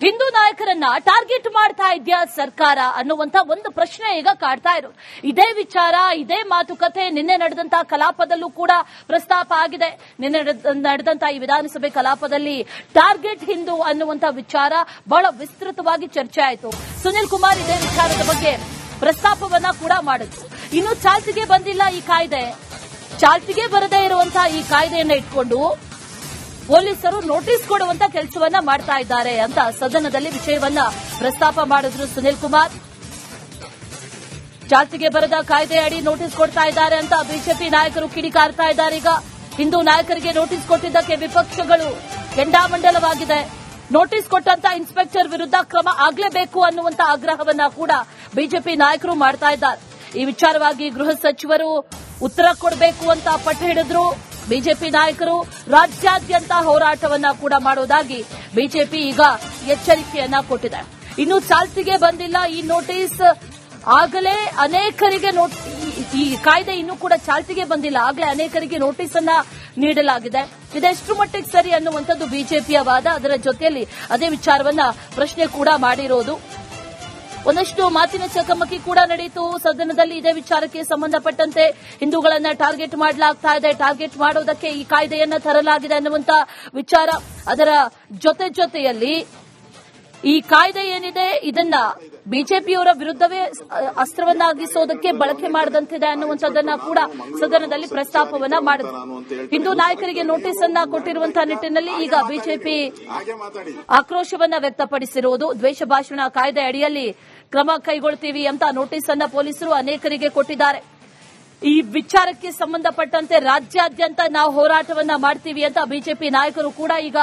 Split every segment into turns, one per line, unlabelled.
ಹಿಂದೂ ನಾಯಕರನ್ನ ಟಾರ್ಗೆಟ್ ಮಾಡ್ತಾ ಇದೆಯಾ ಸರ್ಕಾರ ಅನ್ನುವಂತ ಒಂದು ಪ್ರಶ್ನೆ ಈಗ ಕಾಡ್ತಾ ಇರೋದು. ಇದೇ ವಿಚಾರ, ಇದೇ ಮಾತುಕತೆ ನಿನ್ನೆ ನಡೆದಂತಹ ಕಲಾಪದಲ್ಲೂ ಕೂಡ ಪ್ರಸ್ತಾಪ ಆಗಿದೆ. ನಿನ್ನೆ ನಡೆದಂತಹ ಈ ವಿಧಾನಸಭೆ ಕಲಾಪದಲ್ಲಿ ಟಾರ್ಗೆಟ್ ಹಿಂದೂ ಅನ್ನುವಂತ ವಿಚಾರ ಬಹಳ ವಿಸ್ತೃತವಾಗಿ ಚರ್ಚೆ ಆಯಿತು. ಸುನಿಲ್ ಕುಮಾರ್ ಇದೇ ವಿಚಾರದ ಬಗ್ಗೆ ಪ್ರಸ್ತಾಪವನ್ನ ಕೂಡ ಮಾಡಿದ್ರು. ಇನ್ನು ಚಾಲ್ತಿಗೆ ಬಂದಿಲ್ಲ ಈ ಕಾಯ್ದೆ. ಚಾಲ್ತಿಗೆ ಬರದೇ ಇರುವಂತಹ ಈ ಕಾಯ್ದೆಯನ್ನ ಇಟ್ಕೊಂಡು ಪೊಲೀಸರು ನೋಟಿಸ್ ಕೊಡುವಂತ ಕೆಲಸವನ್ನ ಮಾಡ್ತಾ ಇದ್ದಾರೆ ಅಂತ ಸದನದಲ್ಲಿ ವಿಷಯವನ್ನ ಪ್ರಸ್ತಾಪ ಮಾಡಿದ್ರು ಸುನಿಲ್ ಕುಮಾರ್. ಚಾಲ್ತಿಗೆ ಬರದ ಕಾಯ್ದೆ ಅಡಿ ನೋಟಿಸ್ ಕೊಡ್ತಾ ಇದ್ದಾರೆ ಅಂತ ಬಿಜೆಪಿ ನಾಯಕರು ಕಿಡಿಕಾರ್ತಾ ಇದ್ದಾರೆ. ಈಗ ಹಿಂದೂ ನಾಯಕರಿಗೆ ನೋಟಿಸ್ ಕೊಟ್ಟಿದ್ದಕ್ಕೆ ವಿಪಕ್ಷಗಳು ಕೆಂಡಾಮಂಡಲವಾಗಿದೆ. ನೋಟಿಸ್ ಕೊಟ್ಟಂತ ಇನ್ಸ್ಪೆಕ್ಟರ್ ವಿರುದ್ಧ ಕ್ರಮ ಆಗಲೇಬೇಕು ಅನ್ನುವಂತ ಆಗ್ರಹವನ್ನ ಕೂಡ ಬಿಜೆಪಿ ನಾಯಕರು ಮಾಡ್ತಾ ಇದ್ದಾರೆ. ಈ ವಿಚಾರವಾಗಿ ಗೃಹ ಸಚಿವರು ಉತ್ತರ ಕೊಡಬೇಕು ಅಂತ ಪಟ್ಟು ಹಿಡಿದ್ರು. ಬಿಜೆಪಿ ನಾಯಕರು ರಾಜ್ಯಾದ್ಯಂತ ಹೋರಾಟವನ್ನ ಕೂಡ ಮಾಡುವುದಾಗಿ ಬಿಜೆಪಿ ಈಗ ಎಚ್ಚರಿಕೆಯನ್ನ ಕೊಟ್ಟಿದೆ. ಇನ್ನು ಚಾಲ್ತಿಗೆ ಬಂದಿಲ್ಲ ಈ ನೋಟಿಸ್. ಆಗಲೇ ಅನೇಕರಿಗೆ ಈ ಕಾಯ್ದೆ ಇನ್ನೂ ಕೂಡ ಚಾಲ್ತಿಗೆ ಬಂದಿಲ್ಲ. ಆಗಲೇ ಅನೇಕರಿಗೆ ನೋಟಿಸ್ ಅನ್ನ ನೀಡಲಾಗಿದೆ. ಇದೆಷ್ಟು ಮಟ್ಟಿಗೆ ಸರಿ ಅನ್ನುವಂಥದ್ದು ಬಿಜೆಪಿಯ ವಾದ. ಅದರ ಜೊತೆಯಲ್ಲಿ ಅದೇ ವಿಚಾರವನ್ನ ಪ್ರಶ್ನೆ ಕೂಡ ಮಾಡಿರೋದು. ಒಂದಷ್ಟು ಮಾತಿನ ಚಕಮಕಿ ಕೂಡ ನಡೆಯಿತು ಸದನದಲ್ಲಿ. ಇದೇ ವಿಚಾರಕ್ಕೆ ಸಂಬಂಧಪಟ್ಟಂತೆ ಹಿಂದೂಗಳನ್ನ ಟಾರ್ಗೆಟ್ ಮಾಡಲಾಗ್ತಾ ಇದೆ, ಟಾರ್ಗೆಟ್ ಮಾಡೋದಕ್ಕೆ ಈ ಕಾಯ್ದೆಯನ್ನ ತರಲಾಗಿದೆ ಅನ್ನುವಂತ ವಿಚಾರ. ಅದರ ಜೊತೆಯಲ್ಲಿ ಈ ಕಾಯ್ದೆ ಏನಿದೆ ಇದನ್ನ ಬಿಜೆಪಿಯವರ ವಿರುದ್ಧವೇ ಅಸ್ತ್ರವನ್ನಾಗಿಸೋದಕ್ಕೆ ಬಳಕೆ ಮಾಡದಂತಿದೆ ಅನ್ನುವಂಥದ್ದನ್ನ ಕೂಡ ಸದನದಲ್ಲಿ ಪ್ರಸ್ತಾಪವನ್ನ ಮಾಡಿದ್ರು. ಹಿಂದೂ ನಾಯಕರಿಗೆ ನೋಟಿಸ್ ಅನ್ನ ಕೊಟ್ಟಿರುವಂತಹ ನಿಟ್ಟಿನಲ್ಲಿ ಈಗ ಬಿಜೆಪಿ ಆಕ್ರೋಶವನ್ನ ವ್ಯಕ್ತಪಡಿಸಿರುವುದು. ದ್ವೇಷ ಭಾಷಣ ಕಾಯ್ದೆ ಅಡಿಯಲ್ಲಿ ಕ್ರಮ ಕೈಗೊಳ್ತೀವಿ ಅಂತ ನೋಟಿಸ್ ಅನ್ನ ಪೊಲೀಸರು ಅನೇಕರಿಗೆ ಕೊಟ್ಟಿದ್ದಾರೆ. ಈ ವಿಚಾರಕ್ಕೆ ಸಂಬಂಧಪಟ್ಟಂತೆ ರಾಜ್ಯಾದ್ಯಂತ ನಾವು ಹೋರಾಟವನ್ನ ಮಾಡ್ತೀವಿ ಅಂತ ಬಿಜೆಪಿ ನಾಯಕರು ಕೂಡ ಈಗ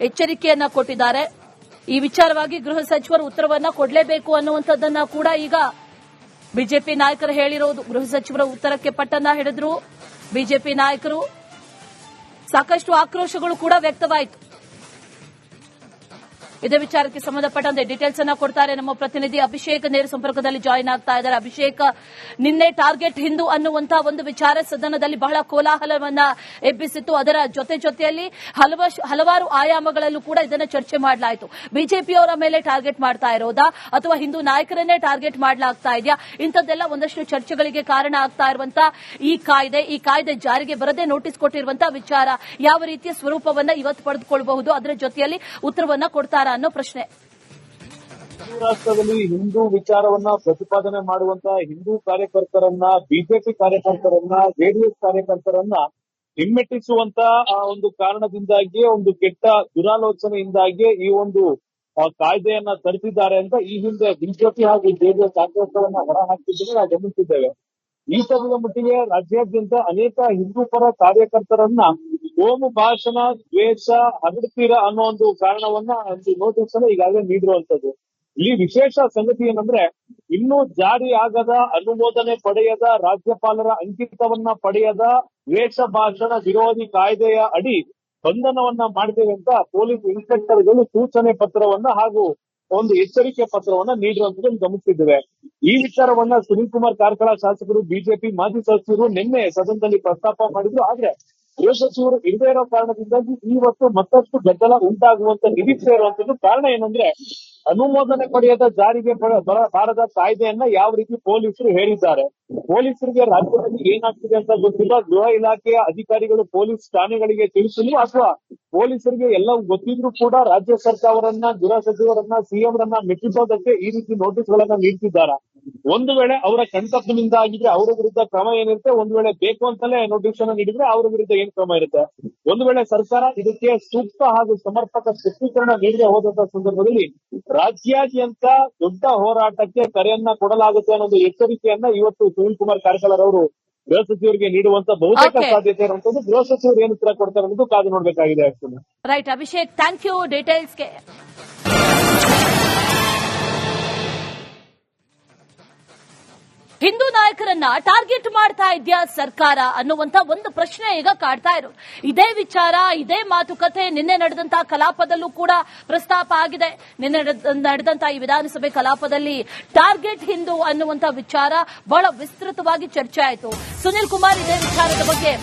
ಎಚ್ಚರಿಕೆಯನ್ನ ಕೊಟ್ಟಿದ್ದಾರೆ. ಈ ವಿಚಾರವಾಗಿ ಗೃಹ ಸಚಿವರು ಉತ್ತರವನ್ನ ಕೊಡಲೇಬೇಕು ಅನ್ನುವಂಥದ್ದನ್ನ ಕೂಡ ಈಗ ಬಿಜೆಪಿ ನಾಯಕರು ಹೇಳಿರೋದು. ಗೃಹ ಸಚಿವರ ಉತ್ತರಕ್ಕೆ ಪಟ್ಟನ್ನ ಹಿಡಿದ್ರು ಬಿಜೆಪಿ ನಾಯಕರು. ಸಾಕಷ್ಟು ಆಕ್ರೋಶಗಳು ಕೂಡ ವ್ಯಕ್ತವಾಯಿತು. ಇದೇ ವಿಚಾರಕ್ಕೆ ಸಂಬಂಧಪಟ್ಟಂತೆ ಡೀಟೇಲ್ಸ್ ಅನ್ನ ಕೊಡ್ತಾರೆ ನಮ್ಮ ಪ್ರತಿನಿಧಿ ಅಭಿಷೇಕ್. ನೇರ ಸಂಪರ್ಕದಲ್ಲಿ ಜಾಯಿನ್ ಆಗ್ತಾ ಇದ್ದಾರೆ. ಅಭಿಷೇಕ್, ನಿನ್ನೆ ಟಾರ್ಗೆಟ್ ಹಿಂದೂ ಅನ್ನುವಂತಹ ಒಂದು ವಿಚಾರ ಸದನದಲ್ಲಿ ಬಹಳ ಕೋಲಾಹಲವನ್ನ ಎಬ್ಬಿಸಿತ್ತು. ಅದರ ಜೊತೆಯಲ್ಲಿ ಹಲವಾರು ಆಯಾಮಗಳಲ್ಲೂ ಕೂಡ ಇದನ್ನ ಚರ್ಚೆ ಮಾಡಲಾಯಿತು. ಬಿಜೆಪಿಯವರ ಮೇಲೆ ಟಾರ್ಗೆಟ್ ಮಾಡ್ತಾ ಇರೋದಾ ಅಥವಾ ಹಿಂದೂ ನಾಯಕರನ್ನೇ ಟಾರ್ಗೆಟ್ ಮಾಡಲಾಗ್ತಾ ಇದೆಯಾ? ಇಂಥದ್ದೆಲ್ಲ ಒಂದಷ್ಟು ಚರ್ಚೆಗಳಿಗೆ ಕಾರಣ ಆಗ್ತಾ ಇರುವಂತಹ ಈ ಕಾಯ್ದೆ ಜಾರಿಗೆ ಬರದೆ ನೋಟಿಸ್ ಕೊಟ್ಟಿರುವಂತಹ ವಿಚಾರ ಯಾವ ರೀತಿಯ ಸ್ವರೂಪವನ್ನ ಇವತ್ತು ಪಡೆದುಕೊಳ್ಳಬಹುದು, ಅದರ ಜೊತೆಯಲ್ಲಿ ಉತ್ತರವನ್ನ ಕೊಡ್ತಾರಾ ಅನ್ನೋ ಪ್ರಶ್ನೆ.
ರಾಷ್ಟ್ರದಲ್ಲಿ ಹಿಂದೂ ವಿಚಾರವನ್ನ ಪ್ರತಿಪಾದನೆ ಮಾಡುವಂತಹ ಹಿಂದೂ ಕಾರ್ಯಕರ್ತರನ್ನ, ಬಿಜೆಪಿ ಕಾರ್ಯಕರ್ತರನ್ನ, ಜೆಡಿಎಸ್ ಕಾರ್ಯಕರ್ತರನ್ನ ಹಿಮ್ಮೆಟ್ಟಿಸುವಂತ ಆ ಒಂದು ಕಾರಣದಿಂದಾಗಿ, ಒಂದು ಕೆಟ್ಟ ದುರಾಲೋಚನೆಯಿಂದಾಗಿ ಈ ಒಂದು ಕಾಯ್ದೆಯನ್ನ ತರಿಸಿದ್ದಾರೆ ಅಂತ ಈ ಹಿಂದೆ ಬಿಜೆಪಿ ಹಾಗೂ ಜೆಡಿಎಸ್ ಆಕ್ರೋಶವನ್ನ ಹೊರಹಾಕಿದ್ದನ್ನು ನಾವು ಗಮನಿಸಿದ್ದೇವೆ. ಈ ಸಮಯದ ಮಟ್ಟಿಗೆ ರಾಜ್ಯಾದ್ಯಂತ ಅನೇಕ ಹಿಂದೂ ಪರ ಕಾರ್ಯಕರ್ತರನ್ನ ಕೋಮು ಭಾಷಣ, ದ್ವೇಷ ಹರಡ್ತೀರಾ ಅನ್ನೋ ಒಂದು ಕಾರಣವನ್ನ ಒಂದು ನೋಟಿಸ್ ಅನ್ನ ಈಗಾಗಲೇ ನೀಡಿರುವಂತದ್ದು. ಇಲ್ಲಿ ವಿಶೇಷ ಸಂಗತಿ ಏನಂದ್ರೆ, ಇನ್ನೂ ಜಾರಿ ಆಗದ, ಅನುಮೋದನೆ ಪಡೆಯದ, ರಾಜ್ಯಪಾಲರ ಅಂಕಿತವನ್ನ ಪಡೆಯದ ದ್ವೇಷ ಭಾಷಣ ವಿರೋಧಿ ಕಾಯ್ದೆಯ ಅಡಿ ಬಂಧನವನ್ನ ಮಾಡಿದ್ದೇವೆ ಅಂತ ಪೊಲೀಸ್ ಇನ್ಸ್ಪೆಕ್ಟರ್ಗಳು ಸೂಚನೆ ಪತ್ರವನ್ನ ಹಾಗೂ ಒಂದು ಎಚ್ಚರಿಕೆ ಪತ್ರವನ್ನ ನೀಡಿರುವಂತದ್ದು ಗಮನಿಸಿದ್ದೇವೆ. ಈ ವಿಚಾರವನ್ನ ಸುನೀಲ್ ಕುಮಾರ್ ಕಾರ್ಕಳ ಶಾಸಕರು, ಬಿಜೆಪಿ ಮಾಜಿ ಸದಸ್ಯರು ನಿನ್ನೆ ಸದನದಲ್ಲಿ ಪ್ರಸ್ತಾಪ ಮಾಡಿದ್ರು. ಆದ್ರೆ ಗೃಹ ಸಚಿವರು ಇರದೇ ಇರೋ ಕಾರಣದಿಂದಾಗಿ ಇವತ್ತು ಮತ್ತಷ್ಟು ಗದ್ದಲ ಉಂಟಾಗುವಂತ ನಿರೀಕ್ಷೆ ಇರುವಂತದ್ದು. ಕಾರಣ ಏನಂದ್ರೆ, ಅನುಮೋದನೆ ಪಡೆಯದ ಜಾರಿಗೆ ಬಾರದ ಕಾಯ್ದೆಯನ್ನ ಯಾವ ರೀತಿ ಪೊಲೀಸರು ಹೇಳಿದ್ದಾರೆ. ಪೊಲೀಸರಿಗೆ ರಾಜ್ಯದಲ್ಲಿ ಏನಾಗ್ತಿದೆ ಅಂತ ಗೊತ್ತಿಲ್ಲ. ಗೃಹ ಇಲಾಖೆಯ ಅಧಿಕಾರಿಗಳು ಪೊಲೀಸ್ ಠಾಣೆಗಳಿಗೆ ತಿಳಿಸಲು ಅಥವಾ ಪೊಲೀಸರಿಗೆ ಎಲ್ಲವೂ ಗೊತ್ತಿದ್ರು ಕೂಡ ರಾಜ್ಯ ಸರ್ಕಾರವನ್ನ, ಗೃಹ ಸಚಿವರನ್ನ, ಸಿಎಂರನ್ನ ಮೆಚ್ಚಿಸೋದಕ್ಕೆ ಈ ರೀತಿ ನೋಟಿಸ್ ಗಳನ್ನ ನೀಡ್ತಿದ್ದಾರೆ. ಒಂದು ವೇಳೆ ಅವರ ಕಣ್ತಪ್ಪಿನಿಂದ ಆಗಿದ್ರೆ ಅವರ ವಿರುದ್ಧ ಕ್ರಮ ಏನಿರುತ್ತೆ, ಒಂದು ವೇಳೆ ಬೇಕು ಅಂತಲೇ ನೋಟಿಸ್ ಅನ್ನ ನೀಡಿದ್ರೆ ಅವರ ವಿರುದ್ಧ ಏನ್ ಕ್ರಮ ಇರುತ್ತೆ. ಒಂದು ವೇಳೆ ಸರ್ಕಾರ ಇದಕ್ಕೆ ಸೂಕ್ತ ಹಾಗೂ ಸಮರ್ಪಕ ಸ್ಪಷ್ಟೀಕರಣ ನೀಡದೆ ಹೋದಂತ ಸಂದರ್ಭದಲ್ಲಿ ರಾಜ್ಯಾದ್ಯಂತ ದೊಡ್ಡ ಹೋರಾಟಕ್ಕೆ ಕರೆಯನ್ನ ಕೊಡಲಾಗುತ್ತೆ ಅನ್ನೋ ಎಚ್ಚರಿಕೆಯನ್ನ ಇವತ್ತು ಸುನೀಲ್ ಕುಮಾರ್ ಕಾರ್ಕಳರವರು ಗೃಹ ಸಚಿವರಿಗೆ ನೀಡುವಂತ ಬಹುತೇಕ ಸಾಧ್ಯತೆ ಇರುವಂತದ್ದು. ಗೃಹ ಸಚಿವರು ಏನು ಉತ್ತರ ಕೊಡ್ತಾರೆ ಅನ್ನೋದು ಕಾದು ನೋಡ್ಬೇಕಾಗಿದೆ.
ರೈಟ್ ಅಭಿಷೇಕ್, ಥ್ಯಾಂಕ್ ಯು ಡೀಟೇಲ್ಸ್ಗೆ. ಹಿಂದೂ ನಾಯಕರನ್ನ ಟಾರ್ಗೆಟ್ ಮಾಡ್ತಾ ಇದೆಯಾ ಸರ್ಕಾರ ಅನ್ನುವಂತ ಒಂದು ಪ್ರಶ್ನೆ ಈಗ ಕಾಡ್ತಾ ಇರೋದು. ಇದೇ ವಿಚಾರ, ಇದೇ ಮಾತುಕತೆ ನಿನ್ನೆ ನಡೆದಂತಹ ಕಲಾಪದಲ್ಲೂ ಕೂಡ ಪ್ರಸ್ತಾಪ ಆಗಿದೆ. ನಿನ್ನೆ ನಡೆದಂತಹ ಈ ವಿಧಾನಸಭೆ ಕಲಾಪದಲ್ಲಿ ಟಾರ್ಗೆಟ್ ಹಿಂದೂ ಅನ್ನುವಂತ ವಿಚಾರ ಬಹಳ ವಿಸ್ತೃತವಾಗಿ ಚರ್ಚೆ ಆಯಿತು. ಸುನಿಲ್ ಕುಮಾರ್ ಇದೇ ವಿಚಾರದ ಬಗ್ಗೆ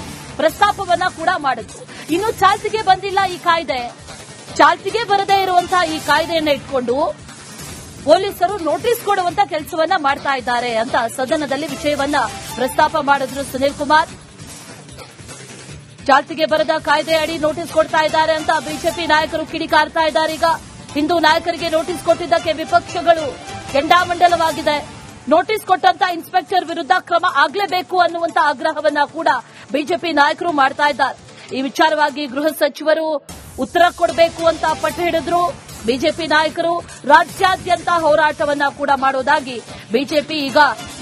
ಪ್ರಸ್ತಾಪವನ್ನ ಕೂಡ ಮಾಡಿದ್ರು. ಇನ್ನು ಚಾಲ್ತಿಗೆ ಬಂದಿಲ್ಲ ಈ ಕಾಯ್ದೆ. ಚಾಲ್ತಿಗೆ ಬರದೇ ಇರುವಂತಹ ಈ ಕಾಯ್ದೆಯನ್ನ ಇಟ್ಕೊಂಡು ಪೊಲೀಸರು ನೋಟಿಸ್ ಕೊಡುವಂತ ಕೆಲಸವನ್ನ ಮಾಡ್ತಾ ಇದ್ದಾರೆ ಅಂತ ಸದನದಲ್ಲಿ ವಿಷಯವನ್ನ ಪ್ರಸ್ತಾಪ ಮಾಡಿದ್ರು ಸುನೀಲ್ ಕುಮಾರ್. ಚಾಲ್ತಿಗೆ ಬರದ ಕಾಯ್ದೆ ಅಡಿ ನೋಟಿಸ್ ಕೊಡ್ತಾ ಇದ್ದಾರೆ ಅಂತ ಬಿಜೆಪಿ ನಾಯಕರು ಕಿಡಿಕಾರ್ತಾ ಇದ್ದಾರೆ. ಈಗ ಹಿಂದೂ ನಾಯಕರಿಗೆ ನೋಟಿಸ್ ಕೊಟ್ಟಿದ್ದಕ್ಕೆ ವಿಪಕ್ಷಗಳು ಕೆಂಡಾಮಂಡಲವಾಗಿದೆ. ನೋಟಿಸ್ ಕೊಟ್ಟಂತ ಇನ್ಸ್ಪೆಕ್ಟರ್ ವಿರುದ್ಧ ಕ್ರಮ ಆಗಲೇಬೇಕು ಅನ್ನುವಂತ ಆಗ್ರಹವನ್ನ ಕೂಡ ಬಿಜೆಪಿ ನಾಯಕರು ಮಾಡ್ತಾ ಇದ್ದಾರೆ. ಈ ವಿಚಾರವಾಗಿ ಗೃಹ ಸಚಿವರು ಉತ್ತರ ಕೊಡಬೇಕು ಅಂತ ಪಟ್ಟು ಹಿಡಿದ್ರು. ಬಿಜೆಪಿ ನಾಯಕರು ರಾಜ್ಯಾದ್ಯಂತ ಹೋರಾಟವನ್ನ ಕೂಡ ಮಾಡೋದಾಗಿ ಬಿಜೆಪಿ ಈಗ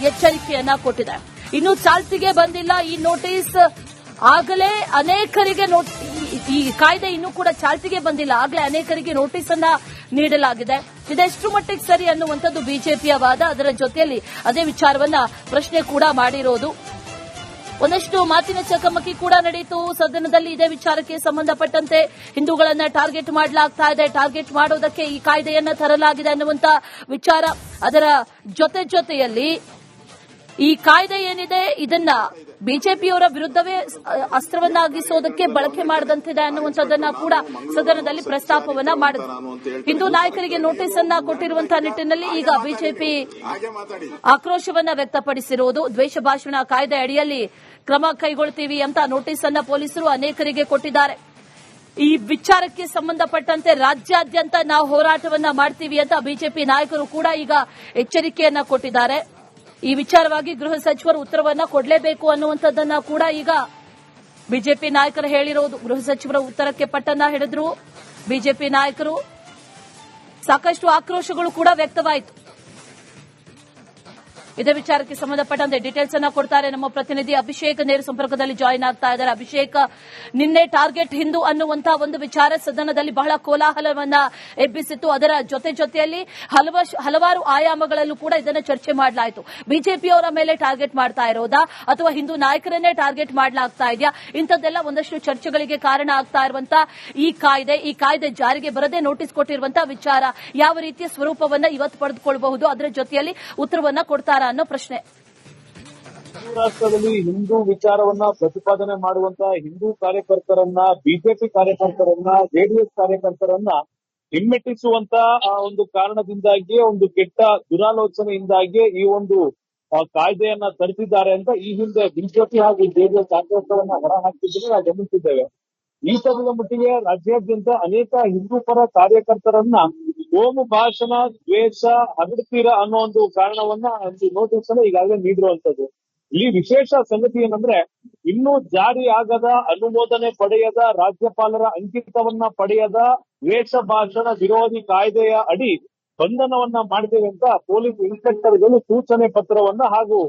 ಎಚ್ಚರಿಕೆಯನ್ನ ಕೊಟ್ಟಿದೆ. ಇನ್ನು ಚಾಲ್ತಿಗೆ ಬಂದಿಲ್ಲ ಈ ನೋಟಿಸ್, ಆಗಲೇ ಅನೇಕರಿಗೆ ಈ ಕಾಯ್ದೆ ಇನ್ನೂ ಕೂಡ ಚಾಲ್ತಿಗೆ ಬಂದಿಲ್ಲ, ಆಗಲೇ ಅನೇಕರಿಗೆ ನೋಟಿಸ್ ಅನ್ನ ನೀಡಲಾಗಿದೆ. ಇದೆಷ್ಟು ಮಟ್ಟಿಗೆ ಸರಿ ಅನ್ನುವಂಥದ್ದು ಬಿಜೆಪಿಯ ವಾದ. ಅದರ ಜೊತೆಯಲ್ಲಿ ಅದೇ ವಿಚಾರವನ್ನ ಪ್ರಶ್ನೆ ಕೂಡ ಮಾಡಿರೋದು. ಒಂದಷ್ಟು ಮಾತಿನ ಚಕಮಕಿ ಕೂಡ ನಡೆಯಿತು ಸದನದಲ್ಲಿ. ಇದೇ ವಿಚಾರಕ್ಕೆ ಸಂಬಂಧಪಟ್ಟಂತೆ ಹಿಂದೂಗಳನ್ನ ಟಾರ್ಗೆಟ್ ಮಾಡಲಾಗ್ತಾ ಇದೆ, ಟಾರ್ಗೆಟ್ ಮಾಡೋದಕ್ಕೆ ಈ ಕಾಯ್ದೆಯನ್ನ ತರಲಾಗಿದೆ ಅನ್ನುವಂತ ವಿಚಾರ. ಅದರ ಜೊತೆಯಲ್ಲಿ ಈ ಕಾಯ್ದೆ ಏನಿದೆ ಇದನ್ನ ಬಿಜೆಪಿಯವರ ವಿರುದ್ಧವೇ ಅಸ್ತ್ರವನ್ನಾಗಿಸೋದಕ್ಕೆ ಬಳಕೆ ಮಾಡದಂತಿದೆ ಅನ್ನುವಂಥದ್ದನ್ನ ಕೂಡ ಸದನದಲ್ಲಿ ಪ್ರಸ್ತಾಪವನ್ನ ಮಾಡಿದ್ರು. ಹಿಂದೂ ನಾಯಕರಿಗೆ ನೋಟಿಸ್ ಅನ್ನ ಕೊಟ್ಟಿರುವಂತಹ ನಿಟ್ಟಿನಲ್ಲಿ ಈಗ ಬಿಜೆಪಿ ಆಕ್ರೋಶವನ್ನ ವ್ಯಕ್ತಪಡಿಸಿರುವುದು. ದ್ವೇಷ ಭಾಷಣ ಕಾಯ್ದೆ ಅಡಿಯಲ್ಲಿ ಕ್ರಮ ಕೈಗೊಳ್ತೀವಿ ಅಂತ ನೋಟಿಸ್ ಅನ್ನ ಪೊಲೀಸರು ಅನೇಕರಿಗೆ ಕೊಟ್ಟಿದ್ದಾರೆ. ಈ ವಿಚಾರಕ್ಕೆ ಸಂಬಂಧಪಟ್ಟಂತೆ ರಾಜ್ಯಾದ್ಯಂತ ನಾವು ಹೋರಾಟವನ್ನ ಮಾಡ್ತೀವಿ ಅಂತ ಬಿಜೆಪಿ ನಾಯಕರು ಕೂಡ ಈಗ ಎಚ್ಚರಿಕೆಯನ್ನ ಕೊಟ್ಟಿದ್ದಾರೆ. ಈ ವಿಚಾರವಾಗಿ ಗೃಹ ಸಚಿವರು ಉತ್ತರವನ್ನ ಕೊಡಲೇಬೇಕು ಅನ್ನುವಂಥದ್ದನ್ನ ಕೂಡ ಈಗ ಬಿಜೆಪಿ ನಾಯಕರು ಹೇಳಿರೋದು. ಗೃಹ ಸಚಿವರ ಉತ್ತರಕ್ಕೆ ಪಟ್ಟನ್ನ ಹಿಡಿದ್ರು ಬಿಜೆಪಿ ನಾಯಕರು. ಸಾಕಷ್ಟು ಆಕ್ರೋಶಗಳು ಕೂಡ ವ್ಯಕ್ತವಾಯಿತು. ಇದೇ ವಿಚಾರಕ್ಕೆ ಸಂಬಂಧಪಟ್ಟಂತೆ ಡೀಟೇಲ್ಸ್ ಅನ್ನ ಕೊಡ್ತಾರೆ ನಮ್ಮ ಪ್ರತಿನಿಧಿ ಅಭಿಷೇಕ್. ನೇರ ಸಂಪರ್ಕದಲ್ಲಿ ಜಾಯಿನ್ ಆಗ್ತಾ ಇದ್ದಾರೆ. ಅಭಿಷೇಕ್, ನಿನ್ನೆ ಟಾರ್ಗೆಟ್ ಹಿಂದೂ ಅನ್ನುವಂತಹ ಒಂದು ವಿಚಾರ ಸದನದಲ್ಲಿ ಬಹಳ ಕೋಲಾಹಲವನ್ನ ಎಬ್ಬಿಸಿತ್ತು. ಅದರ ಜೊತೆಯಲ್ಲಿ ಹಲವಾರು ಆಯಾಮಗಳಲ್ಲೂ ಕೂಡ ಇದನ್ನು ಚರ್ಚೆ ಮಾಡಲಾಯಿತು. ಬಿಜೆಪಿಯವರ ಮೇಲೆ ಟಾರ್ಗೆಟ್ ಮಾಡ್ತಾ ಇರೋದಾ ಅಥವಾ ಹಿಂದೂ ನಾಯಕರನ್ನೇ ಟಾರ್ಗೆಟ್ ಮಾಡಲಾಗ್ತಾ ಇದೆಯಾ? ಇಂಥದ್ದೆಲ್ಲ ಒಂದಷ್ಟು ಚರ್ಚೆಗಳಿಗೆ ಕಾರಣ ಆಗ್ತಾ ಇರುವಂತಹ ಈ ಕಾಯ್ದೆ ಜಾರಿಗೆ ಬರದೆ ನೋಟಿಸ್ ಕೊಟ್ಟಿರುವಂತಹ ವಿಚಾರ ಯಾವ ರೀತಿಯ ಸ್ವರೂಪವನ್ನ ಇವತ್ತು ಪಡೆದುಕೊಳ್ಳಬಹುದು, ಅದರ ಜೊತೆಯಲ್ಲಿ ಉತ್ತರವನ್ನ ಕೊಡ್ತಾರಾ ಅನ್ನೋ ಪ್ರಶ್ನೆ.
ರಾಷ್ಟ್ರದಲ್ಲಿ ಹಿಂದೂ ವಿಚಾರವನ್ನ ಪ್ರತಿಪಾದನೆ ಮಾಡುವಂತಹ ಹಿಂದೂ ಕಾರ್ಯಕರ್ತರನ್ನ, ಬಿಜೆಪಿ ಕಾರ್ಯಕರ್ತರನ್ನ, ಜೆಡಿಎಸ್ ಕಾರ್ಯಕರ್ತರನ್ನ ಹಿಮ್ಮೆಟ್ಟಿಸುವಂತ ಒಂದು ಕಾರಣದಿಂದಾಗಿ, ಒಂದು ಕೆಟ್ಟ ದುರಾಲೋಚನೆಯಿಂದಾಗಿ ಈ ಒಂದು ಕಾಯ್ದೆಯನ್ನ ತರಿಸಿದ್ದಾರೆ ಅಂತ ಈ ಹಿಂದೆ ಬಿಜೆಪಿ ಹಾಗೂ ಜೆಡಿಎಸ್ ಆಕ್ರೋಶವನ್ನ ಹೊರಹಾಕಿದ್ದನ್ನು ನಾವು ಗಮನಿಸಿದ್ದೇವೆ. ಈ ಸದ್ಯದ ಮಟ್ಟಿಗೆ ರಾಜ್ಯಾದ್ಯಂತ ಅನೇಕ ಹಿಂದೂ ಪರ ಕಾರ್ಯಕರ್ತರನ್ನ ಕೋಮು ಭಾಷಣ, ದ್ವೇಷ, ಹಗಡ್ತೀರ ಅನ್ನೋ ಒಂದು ಕಾರಣವನ್ನ ಒಂದು ನೋಟಿಸ್ ಅನ್ನ ಈಗಾಗಲೇ ನೀಡಿರುವಂತದ್ದು. ಇಲ್ಲಿ ವಿಶೇಷ ಸಂಗತಿ ಏನಂದ್ರೆ, ಇನ್ನೂ ಜಾರಿ ಆಗದ, ಅನುಮೋದನೆ ಪಡೆಯದ, ರಾಜ್ಯಪಾಲರ ಅಂಕಿತವನ್ನ ಪಡೆಯದ ದ್ವೇಷ ಭಾಷಣ ವಿರೋಧಿ ಕಾಯ್ದೆಯ ಅಡಿ ಬಂಧನವನ್ನ ಮಾಡಿದ್ದೇವೆ ಅಂತ ಪೊಲೀಸ್ ಇನ್ಸ್ಪೆಕ್ಟರ್ಗಳು ಸೂಚನೆ ಪತ್ರವನ್ನ ಹಾಗೂ